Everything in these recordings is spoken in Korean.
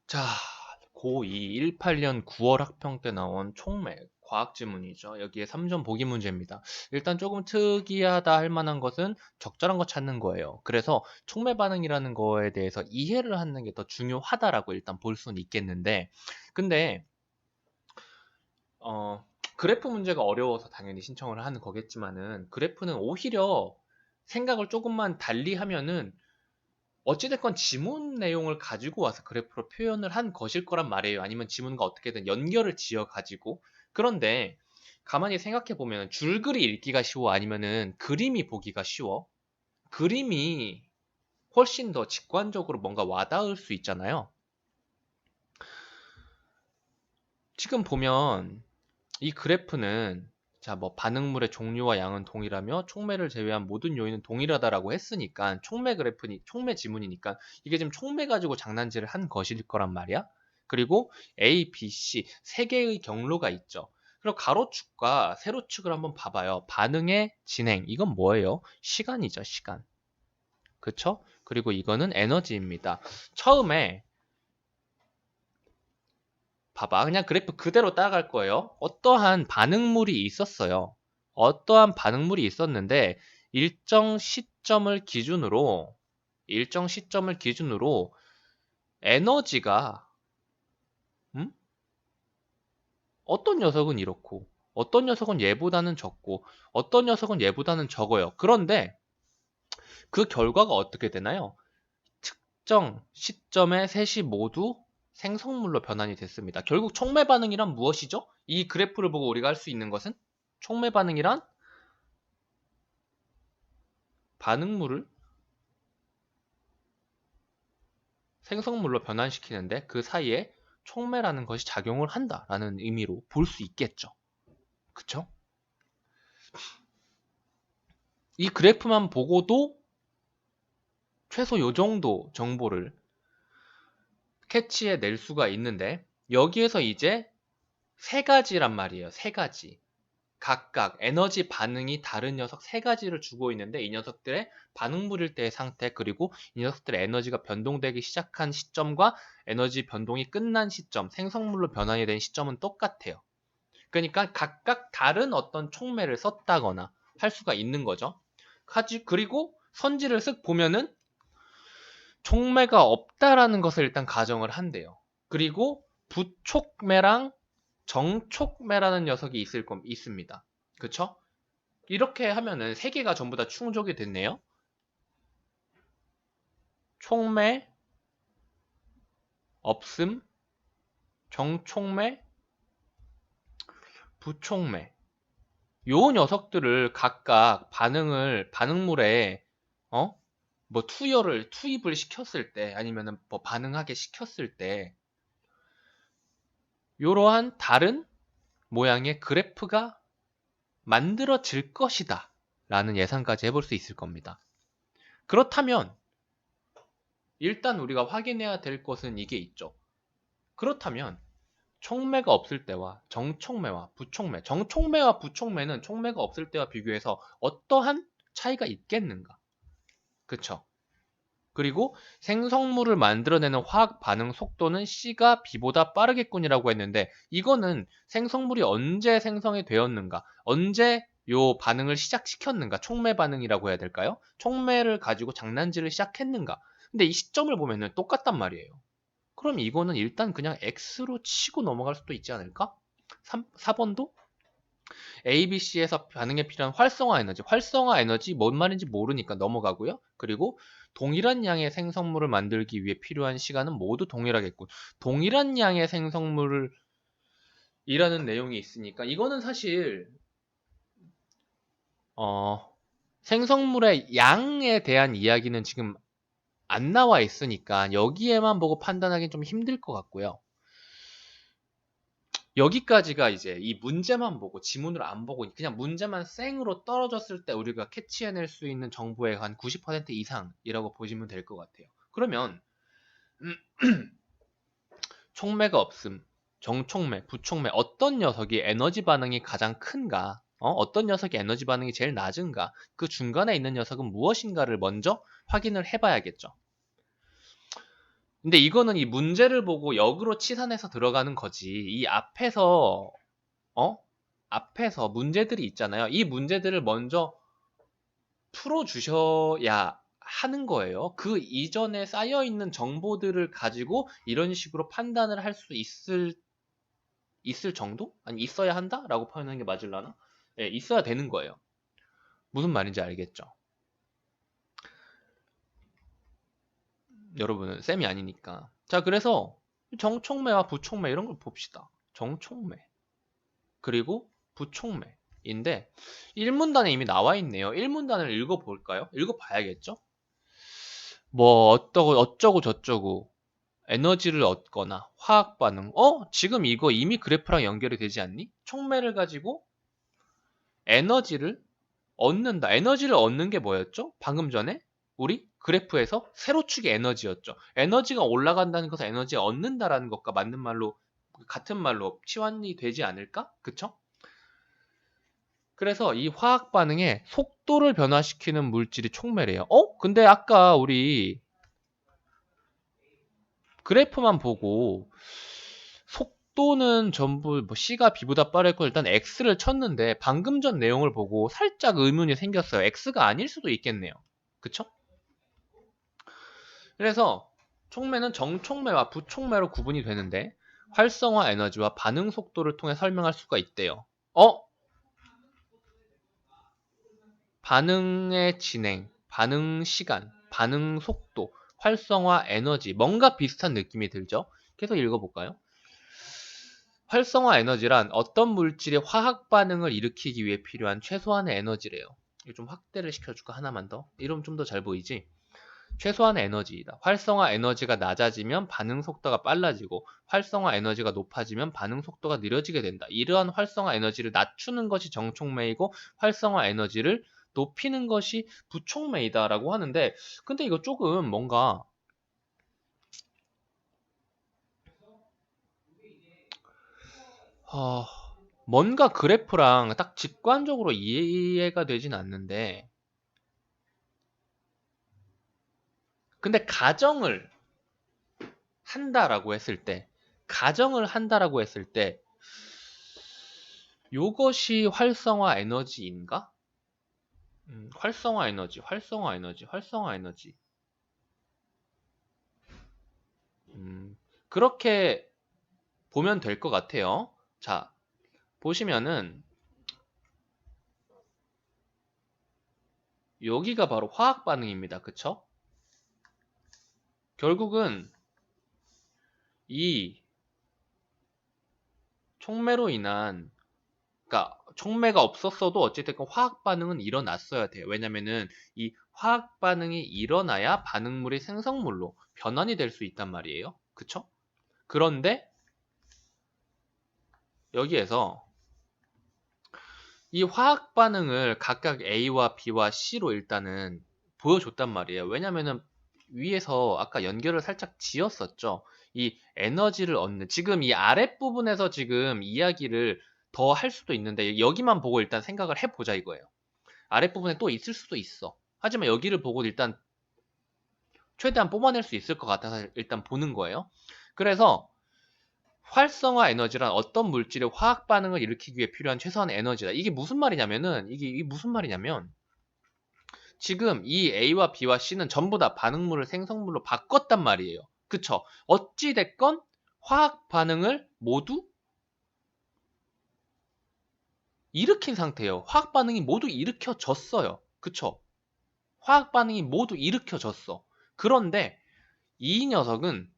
자, 고2 18년 9월 학평 때 나온 촉매 과학 지문이죠. 여기에 3점 보기 문제입니다. 일단 조금 특이하다 할 만한 것은 적절한 거 찾는 거예요. 그래서 촉매 반응이라는 거에 대해서 이해를 하는 게 더 중요하다라고 일단 볼 수는 있겠는데, 근데 어, 그래프 문제가 어려워서 당연히 신청을 하는 거겠지만은, 그래프는 오히려 생각을 조금만 달리 하면은 어찌됐건 지문 내용을 가지고 와서 그래프로 표현을 한 것일 거란 말이에요. 아니면 지문과 어떻게든 연결을 지어 가지고. 그런데 가만히 생각해 보면 줄글이 읽기가 쉬워? 아니면은 그림이 보기가 쉬워? 그림이 훨씬 더 직관적으로 뭔가 와닿을 수 있잖아요. 지금 보면 이 그래프는, 자, 뭐 반응물의 종류와 양은 동일하며 촉매를 제외한 모든 요인은 동일하다라고 했으니까 촉매 지문이니까 이게 지금 촉매 가지고 장난질을 한 것일 거란 말이야. 그리고 A, B, C 세 개의 경로가 있죠. 그리고 가로축과 세로축을 한번 봐봐요. 반응의 진행, 이건 뭐예요? 시간이죠, 시간. 그쵸? 그리고 이거는 에너지입니다. 처음에 봐봐. 그냥 그래프 그대로 따라갈 거예요. 어떠한 반응물이 있었어요. 어떠한 반응물이 있었는데 일정 시점을 기준으로 일정 시점을 기준으로 에너지가 음? 어떤 녀석은 이렇고 어떤 녀석은 얘보다는 적고 어떤 녀석은 얘보다는 적어요. 그런데 그 결과가 어떻게 되나요? 특정 시점에 셋이 모두 생성물로 변환이 됐습니다. 결국 촉매 반응이란 무엇이죠? 이 그래프를 보고 우리가 할 수 있는 것은 촉매 반응이란 반응물을 생성물로 변환시키는데 그 사이에 촉매라는 것이 작용을 한다라는 의미로 볼 수 있겠죠. 그쵸? 이 그래프만 보고도 최소 요 정도 정보를 캐치해 낼 수가 있는데, 여기에서 이제 세 가지란 말이에요. 세 가지. 각각 에너지 반응이 다른 녀석 세 가지를 주고 있는데, 이 녀석들의 반응물일 때의 상태, 그리고 이 녀석들의 에너지가 변동되기 시작한 시점과 에너지 변동이 끝난 시점, 생성물로 변환이 된 시점은 똑같아요. 그러니까 각각 다른 어떤 촉매를 썼다거나 할 수가 있는 거죠. 그리고 선지를 쓱 보면은 촉매가 없다라는 것을 일단 가정을 한대요. 그리고 부촉매랑 정촉매라는 녀석이 있습니다. 그쵸? 이렇게 하면은 세 개가 전부 다 충족이 됐네요. 촉매, 없음, 정촉매, 부촉매. 요 녀석들을 각각 반응물에, 어? 뭐 투입을 시켰을 때, 아니면은 뭐 반응하게 시켰을 때, 요러한 다른 모양의 그래프가 만들어질 것이다 라는 예상까지 해볼 수 있을 겁니다. 그렇다면 일단 우리가 확인해야 될 것은 이게 있죠. 그렇다면 촉매가 없을 때와 정촉매와 부촉매, 정촉매와 부촉매는 촉매가 없을 때와 비교해서 어떠한 차이가 있겠는가? 그쵸? 그리고 생성물을 만들어내는 화학 반응 속도는 C가 B보다 빠르겠군이라고 했는데, 이거는 생성물이 언제 생성이 되었는가? 언제 요 반응을 시작시켰는가? 촉매 반응이라고 해야 될까요? 촉매를 가지고 장난질을 시작했는가? 근데 이 시점을 보면은 똑같단 말이에요. 그럼 이거는 일단 그냥 X로 치고 넘어갈 수도 있지 않을까? 4번도 ABC에서 반응에 필요한 활성화 에너지 뭔 말인지 모르니까 넘어가고요. 그리고 동일한 양의 생성물을 만들기 위해 필요한 시간은 모두 동일하겠고, 동일한 양의 생성물을 이라는 내용이 있으니까 이거는 사실 어, 생성물의 양에 대한 이야기는 지금 안 나와 있으니까 여기에만 보고 판단하기는 좀 힘들 것 같고요. 여기까지가 이제 이 문제만 보고 지문을 안 보고 그냥 문제만 생으로 떨어졌을 때 우리가 캐치해낼 수 있는 정보의 한 90% 이상이라고 보시면 될 것 같아요. 그러면 촉매가 없음, 정촉매, 부촉매 어떤 녀석이 에너지 반응이 가장 큰가? 어떤 녀석이 에너지 반응이 제일 낮은가? 그 중간에 있는 녀석은 무엇인가를 먼저 확인을 해봐야겠죠. 근데 이거는 이 문제를 보고 역으로 치산해서 들어가는 거지. 이 앞에서 어? 앞에서 문제들이 있잖아요. 이 문제들을 먼저 풀어주셔야 하는 거예요. 그 이전에 쌓여있는 정보들을 가지고 이런 식으로 판단을 할 수 있을 정도? 아니, 있어야 한다? 라고 표현하는 게 맞을라나? 예, 있어야 되는 거예요. 무슨 말인지 알겠죠? 여러분은 쌤이 아니니까. 자, 그래서 정촉매와 부촉매 이런 걸 봅시다. 정촉매. 그리고 부촉매인데 1문단에 이미 나와 있네요. 1문단을 읽어볼까요? 읽어봐야겠죠? 뭐 어쩌고 저쩌고 에너지를 얻거나 화학 반응. 지금 이거 이미 그래프랑 연결이 되지 않니? 촉매를 가지고 에너지를 얻는다. 에너지를 얻는 게 뭐였죠? 방금 전에 우리 그래프에서 세로축이 에너지였죠. 에너지가 올라간다는 것은 에너지 얻는다라는 것과 맞는 말로 같은 말로 치환이 되지 않을까? 그쵸? 그래서 이 화학 반응의 속도를 변화시키는 물질이 촉매래요. 근데 아까 우리 그래프만 보고 속도는 전부 뭐 C가 B보다 빠르고 일단 X를 쳤는데 방금 전 내용을 보고 살짝 의문이 생겼어요. X가 아닐 수도 있겠네요. 그쵸? 그래서 촉매는 정촉매와 부촉매로 구분이 되는데 활성화 에너지와 반응 속도를 통해 설명할 수가 있대요. 반응의 진행, 반응 시간, 반응 속도, 활성화 에너지 뭔가 비슷한 느낌이 들죠? 계속 읽어볼까요? 활성화 에너지란 어떤 물질의 화학 반응을 일으키기 위해 필요한 최소한의 에너지래요. 이거 좀 확대를 시켜줄까? 하나만 더. 이러면 좀 더 잘 보이지? 최소한의 에너지이다. 활성화 에너지가 낮아지면 반응 속도가 빨라지고 활성화 에너지가 높아지면 반응 속도가 느려지게 된다. 이러한 활성화 에너지를 낮추는 것이 정촉매이고 활성화 에너지를 높이는 것이 부촉매이다라고 하는데 근데 이거 조금 뭔가 어, 뭔가 그래프랑 딱 직관적으로 이해가 되진 않는데 근데 가정을 한다라고 했을 때 요것이 활성화 에너지인가? 활성화 에너지, 활성화 에너지, 활성화 에너지. 그렇게 보면 될 것 같아요. 자, 보시면은 여기가 바로 화학 반응입니다. 그쵸? 결국은 이 촉매로 인한 그러니까 촉매가 없었어도 어쨌든 화학 반응은 일어났어야 돼요. 왜냐면은 이 화학 반응이 일어나야 반응물이 생성물로 변환이 될 수 있단 말이에요. 그쵸? 그런데 여기에서 이 화학 반응을 각각 A와 B와 C로 일단은 보여줬단 말이에요. 왜냐면은 위에서 아까 연결을 살짝 지었었죠. 이 에너지를 얻는 지금 이 아랫부분에서 지금 이야기를 더 할 수도 있는데 여기만 보고 일단 생각을 해보자 이거예요. 아랫부분에 또 있을 수도 있어. 하지만 여기를 보고 일단 최대한 뽑아낼 수 있을 것 같아서 일단 보는 거예요. 그래서 활성화 에너지란 어떤 물질의 화학 반응을 일으키기 위해 필요한 최소한의 에너지다. 이게 무슨 말이냐면은 이게 무슨 말이냐면 지금 이 A와 B와 C는 전부 다 반응물을 생성물로 바꿨단 말이에요. 그쵸? 어찌 됐건 화학 반응을 모두 일으킨 상태예요. 화학 반응이 모두 일으켜졌어요. 그쵸? 화학 반응이 모두 일으켜졌어. 그런데 이 녀석은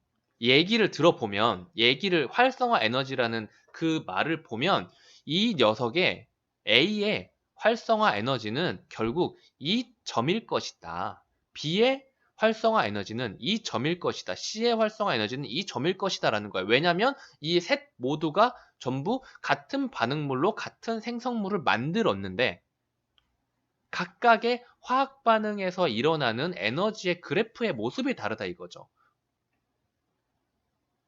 얘기를 활성화 에너지라는 그 말을 보면 이 녀석의 A의 활성화 에너지는 결국 이 점일 것이다. B의 활성화 에너지는 이 점일 것이다. C의 활성화 에너지는 이 점일 것이다 라는 거예요. 왜냐하면 이 셋 모두가 전부 같은 반응물로 같은 생성물을 만들었는데 각각의 화학 반응에서 일어나는 에너지의 그래프의 모습이 다르다 이거죠.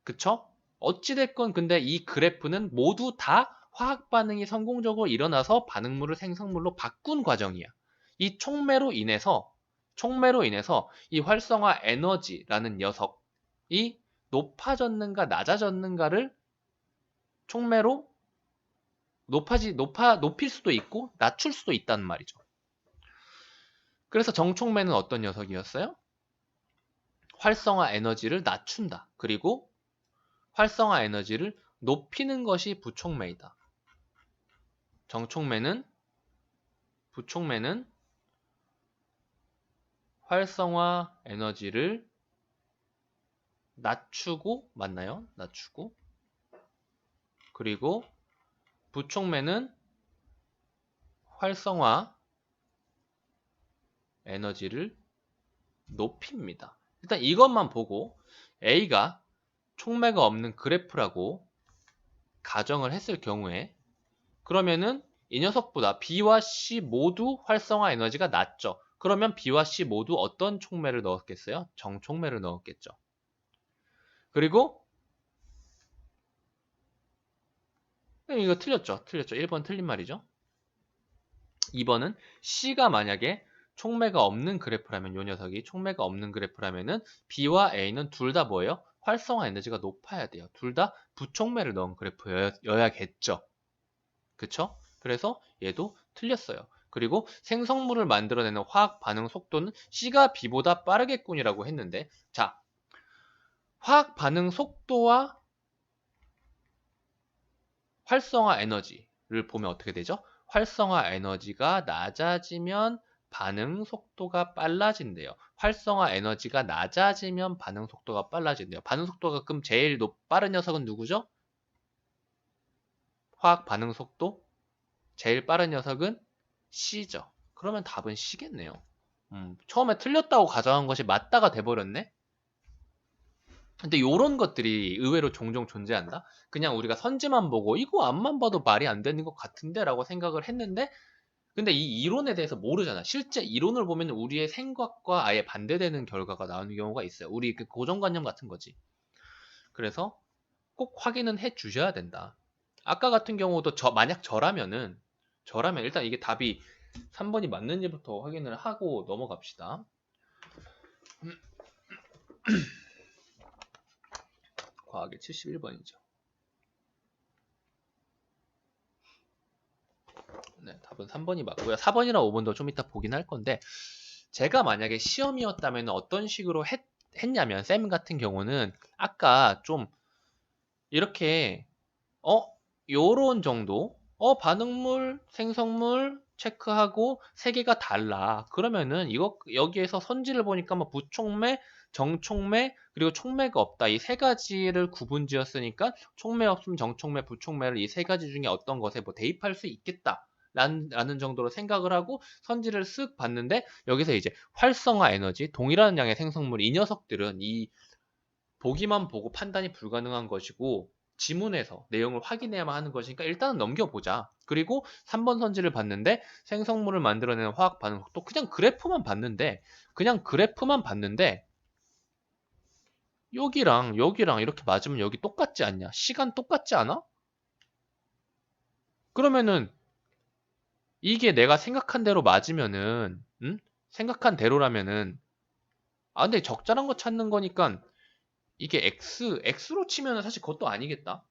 그쵸? 어찌됐건 근데 이 그래프는 모두 다 화학 반응이 성공적으로 일어나서 반응물을 생성물로 바꾼 과정이야. 이 촉매로 인해서 이 활성화 에너지라는 녀석이 높아졌는가 낮아졌는가를 촉매로 높일 수도 있고 낮출 수도 있다는 말이죠. 그래서 정촉매는 어떤 녀석이었어요? 활성화 에너지를 낮춘다. 그리고 활성화 에너지를 높이는 것이 부촉매이다. 부촉매는 활성화 에너지를 낮추고, 맞나요? 낮추고. 그리고 부촉매는 활성화 에너지를 높입니다. 일단 이것만 보고 A가 촉매가 없는 그래프라고 가정을 했을 경우에, 그러면은 이 녀석보다 B와 C 모두 활성화 에너지가 낮죠. 그러면 B와 C 모두 어떤 촉매를 넣었겠어요? 정촉매를 넣었겠죠. 그리고 이거 틀렸죠. 1번 틀린 말이죠. 2번은 C가 만약에 촉매가 없는 그래프라면, 이 녀석이 촉매가 없는 그래프라면은 B와 A는 둘 다 뭐예요? 활성화 에너지가 높아야 돼요. 둘 다 부촉매를 넣은 그래프여야겠죠. 그쵸? 그래서 얘도 틀렸어요. 그리고 생성물을 만들어내는 화학 반응 속도는 C가 B보다 빠르겠군이라고 했는데, 자, 화학 반응 속도와 활성화 에너지를 보면 어떻게 되죠? 활성화 에너지가 낮아지면 반응 속도가 빨라진대요. 활성화 에너지가 낮아지면 반응 속도가 빨라진대요. 반응 속도가 그럼 제일 빠른 녀석은 누구죠? 화학 반응 속도 제일 빠른 녀석은 C죠. 그러면 답은 C겠네요. 처음에 틀렸다고 가정한 것이 맞다가 돼버렸네? 근데 요런 것들이 의외로 종종 존재한다? 그냥 우리가 선지만 보고 이거 앞만 봐도 말이 안 되는 것 같은데? 라고 생각을 했는데, 근데 이 이론에 대해서 모르잖아. 실제 이론을 보면 우리의 생각과 아예 반대되는 결과가 나오는 경우가 있어요. 우리 그 고정관념 같은 거지. 그래서 꼭 확인은 해 주셔야 된다. 아까 같은 경우도 만약 저라면 일단 이게 답이 3번이 맞는지부터 확인을 하고 넘어갑시다. 과학의 71번이죠. 네, 답은 3번이 맞고요. 4번이랑 5번도 좀 이따 보긴 할 건데, 제가 만약에 시험이었다면 어떤 식으로 했냐면, 쌤 같은 경우는 아까 좀 이렇게 요런 정도, 반응물, 생성물 체크하고 세 개가 달라. 그러면은 이거 여기에서 선지를 보니까 뭐 부촉매, 정촉매, 그리고 촉매가 없다. 이 세 가지를 구분지었으니까 촉매 없으면 정촉매, 부촉매를 이 세 가지 중에 어떤 것에 뭐 대입할 수 있겠다. 라는 정도로 생각을 하고 선지를 쓱 봤는데, 여기서 이제 활성화 에너지, 동일한 양의 생성물, 이 녀석들은 이 보기만 보고 판단이 불가능한 것이고 지문에서 내용을 확인해야만 하는 것이니까 일단은 넘겨보자. 그리고 3번 선지를 봤는데 생성물을 만들어내는 화학 반응 속도, 그냥 그래프만 봤는데 여기랑 이렇게 맞으면 여기 똑같지 않냐? 시간 똑같지 않아? 그러면은 이게 내가 생각한 대로 맞으면은, 생각한 대로라면은, 근데 적절한 거 찾는 거니까 이게 X로 치면은 사실 그것도 아니겠다.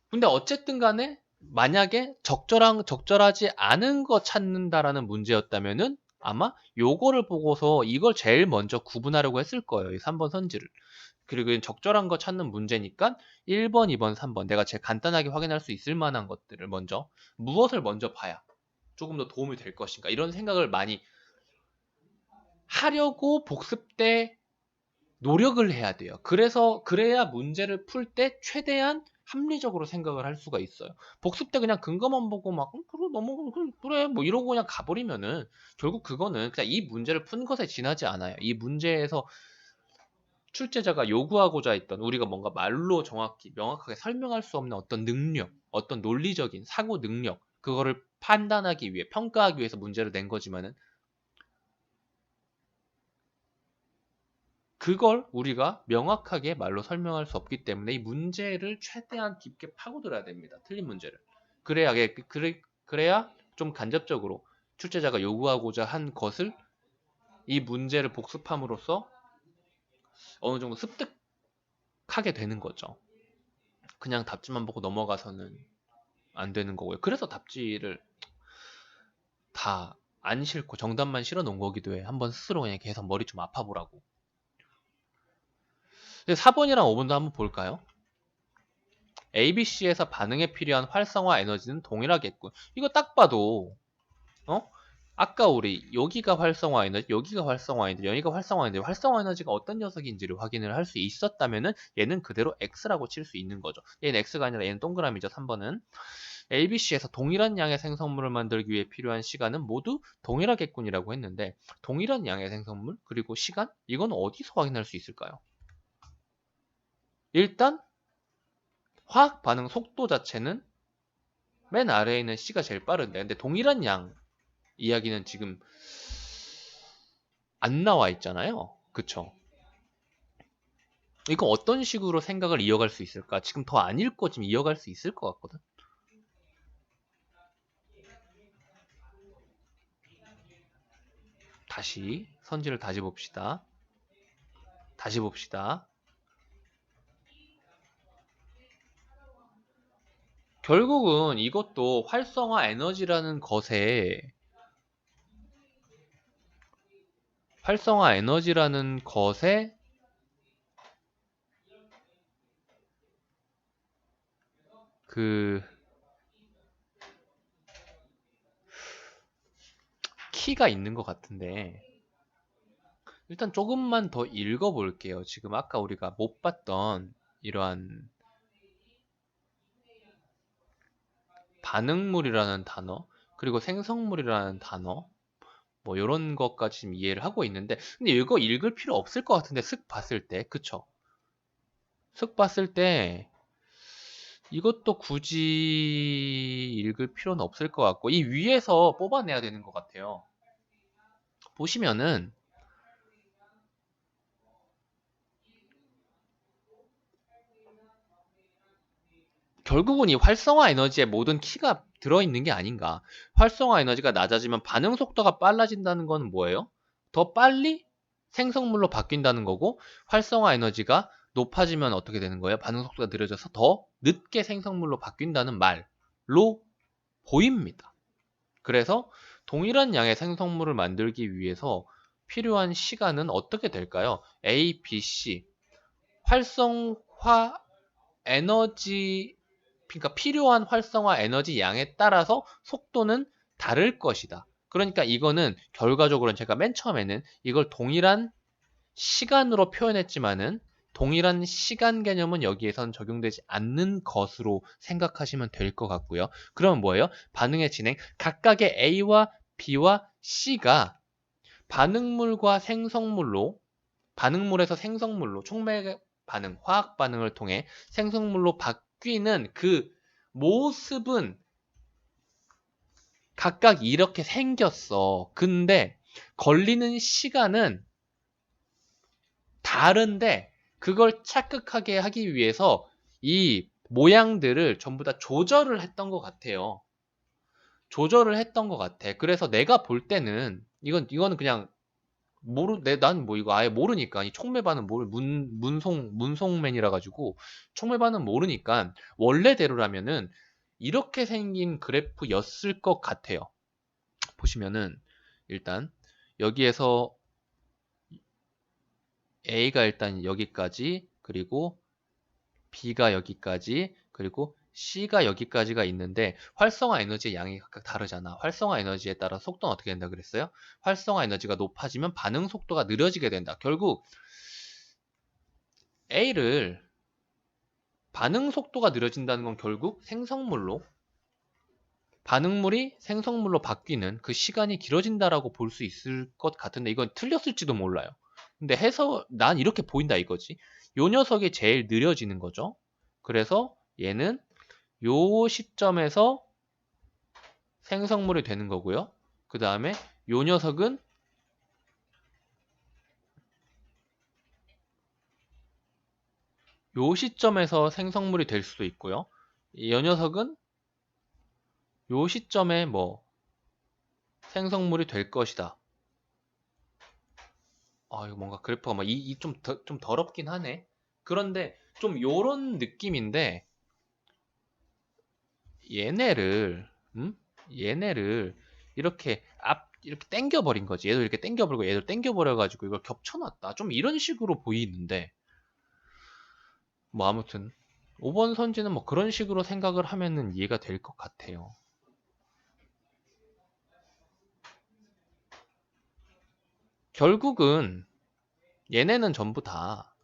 근데 어쨌든 간에 만약에 적절하지 않은 거 찾는다라는 문제였다면은 아마 요거를 보고서 이걸 제일 먼저 구분하려고 했을 거예요. 이 3번 선지를. 그리고 적절한 거 찾는 문제니까 1번, 2번, 3번 내가 제일 간단하게 확인할 수 있을 만한 것들을 먼저, 무엇을 먼저 봐야 조금 더 도움이 될 것인가, 이런 생각을 많이 하려고 복습 때 노력을 해야 돼요. 그래야 문제를 풀 때 최대한 합리적으로 생각을 할 수가 있어요. 복습 때 그냥 근거만 보고 막, 그래, 넘어가, 그래, 뭐 이러고 그냥 가버리면은 결국 그거는 그냥 이 문제를 푼 것에 지나지 않아요. 이 문제에서 출제자가 요구하고자 했던, 우리가 뭔가 말로 정확히, 명확하게 설명할 수 없는 어떤 능력, 어떤 논리적인 사고 능력, 그거를 판단하기 위해, 평가하기 위해서 문제를 낸 거지만은 그걸 우리가 명확하게 말로 설명할 수 없기 때문에 이 문제를 최대한 깊게 파고들어야 됩니다. 틀린 문제를. 그래야 좀 간접적으로 출제자가 요구하고자 한 것을 이 문제를 복습함으로써 어느 정도 습득하게 되는 거죠. 그냥 답지만 보고 넘어가서는 안 되는 거고요. 그래서 답지를 다 안 싫고 정답만 실어 놓은 거기도 해. 한번 스스로 그냥 계속 머리 좀 아파보라고. 4번이랑 5번도 한번 볼까요? ABC에서 반응에 필요한 활성화 에너지는 동일하겠군. 이거 딱 봐도 어? 아까 우리 여기가 활성화 에너지, 여기가 활성화 에너지, 여기가 활성화 에너지, 활성화 에너지가 어떤 녀석인지를 확인을 할 수 있었다면은 얘는 그대로 X라고 칠 수 있는 거죠. 얘는 X가 아니라 얘는 동그라미죠. 3번은. ABC에서 동일한 양의 생성물을 만들기 위해 필요한 시간은 모두 동일하겠군이라고 했는데 동일한 양의 생성물 그리고 시간? 이건 어디서 확인할 수 있을까요? 일단 화학 반응 속도 자체는 맨 아래에 있는 C가 제일 빠른데 근데 동일한 양 이야기는 지금 안 나와 있잖아요. 그쵸? 이거 어떤 식으로 생각을 이어갈 수 있을까? 지금 더 안 읽고 지금 이어갈 수 있을 것 같거든. 다시 선지를 다시 봅시다. 다시 봅시다. 결국은 이것도 활성화 에너지라는 것에 그 키가 있는 것 같은데 일단 조금만 더 읽어볼게요. 지금 아까 우리가 못 봤던 이러한 반응물이라는 단어 그리고 생성물이라는 단어 뭐 이런 것까지 지금 이해를 하고 있는데 근데 이거 읽을 필요 없을 것 같은데 슥 봤을 때 그쵸? 슥 봤을 때 이것도 굳이 읽을 필요는 없을 것 같고 이 위에서 뽑아내야 되는 것 같아요. 보시면은 결국은 이 활성화 에너지에 모든 키가 들어있는 게 아닌가. 활성화 에너지가 낮아지면 반응 속도가 빨라진다는 건 뭐예요? 더 빨리 생성물로 바뀐다는 거고 활성화 에너지가 높아지면 어떻게 되는 거예요? 반응 속도가 느려져서 더 늦게 생성물로 바뀐다는 말로 보입니다. 그래서 동일한 양의 생성물을 만들기 위해서 필요한 시간은 어떻게 될까요? A, B, C 활성화 에너지 그러니까 필요한 활성화 에너지 양에 따라서 속도는 다를 것이다. 그러니까 이거는 결과적으로는 제가 맨 처음에는 이걸 동일한 시간으로 표현했지만은 동일한 시간 개념은 여기에선 적용되지 않는 것으로 생각하시면 될 것 같고요. 그러면 뭐예요? 반응의 진행 각각의 A와 B와 C가 반응물과 생성물로 반응물에서 생성물로 촉매 반응, 화학 반응을 통해 생성물로 바뀌는 그 모습은 각각 이렇게 생겼어. 근데 걸리는 시간은 다른데 그걸 착각하게 하기 위해서 이 모양들을 전부 다 조절을 했던 것 같아요. 조절을 했던 것 같아. 그래서 내가 볼 때는 이거는 그냥 난 뭐 이거 아예 모르니까 이 촉매반은 문송맨이라 가지고 촉매반은 모르니까 원래대로라면은 이렇게 생긴 그래프였을 것 같아요. 보시면은 일단 여기에서 A가 일단 여기까지 그리고 B가 여기까지 그리고 C가 여기까지가 있는데 활성화 에너지의 양이 각각 다르잖아. 활성화 에너지에 따라 속도는 어떻게 된다 그랬어요? 활성화 에너지가 높아지면 반응 속도가 느려지게 된다. 결국 A를 반응 속도가 느려진다는 건 결국 생성물로 반응물이 생성물로 바뀌는 그 시간이 길어진다라고 볼 수 있을 것 같은데 이건 틀렸을지도 몰라요. 근데 난 이렇게 보인다 이거지. 요 녀석이 제일 느려지는 거죠. 그래서 얘는 요 시점에서 생성물이 되는 거고요. 그 다음에 요 녀석은 요 시점에서 생성물이 될 수도 있고요. 이 녀석은 요 시점에 뭐 생성물이 될 것이다. 이거 뭔가 그래프가 막 좀 더럽긴 하네. 그런데 좀 요런 느낌인데 얘네를 음? 얘네를 이렇게 당겨버린 거지. 얘도 이렇게 당겨버리고 얘도 당겨버려가지고 이걸 겹쳐놨다. 좀 이런 식으로 보이는데 뭐 아무튼 5번 선지는 뭐 그런 식으로 생각을 하면은 이해가 될 것 같아요. 결국은 얘네는 전부 다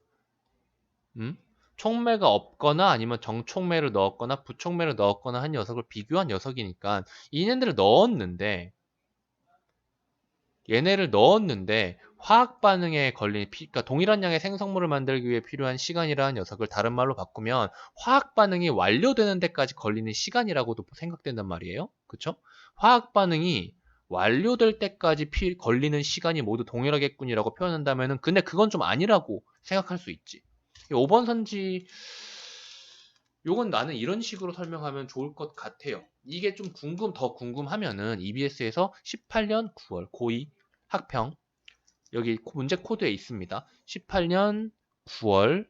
음? 촉매가 없거나 아니면 정촉매를 넣었거나 부촉매를 넣었거나 한 녀석을 비교한 녀석이니까 얘네들을 넣었는데 화학 반응에 걸린 그러니까 동일한 양의 생성물을 만들기 위해 필요한 시간이라는 녀석을 다른 말로 바꾸면 화학 반응이 완료되는 데까지 걸리는 시간이라고도 생각된단 말이에요. 그쵸? 화학 반응이 완료될 때까지 걸리는 시간이 모두 동일하겠군이라고 표현한다면은 근데 그건 좀 아니라고 생각할 수 있지. 5번 선지 요건 나는 이런 식으로 설명하면 좋을 것 같아요. 이게 좀 더 궁금하면은 EBS에서 18년 9월 고2 학평 여기 문제 코드에 있습니다. 18년 9월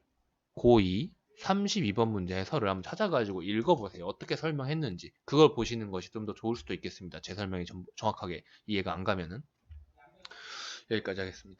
고2 32번 문제 해설을 한번 찾아가지고 읽어보세요. 어떻게 설명했는지 그걸 보시는 것이 좀 더 좋을 수도 있겠습니다. 제 설명이 정확하게 이해가 안 가면은 여기까지 하겠습니다.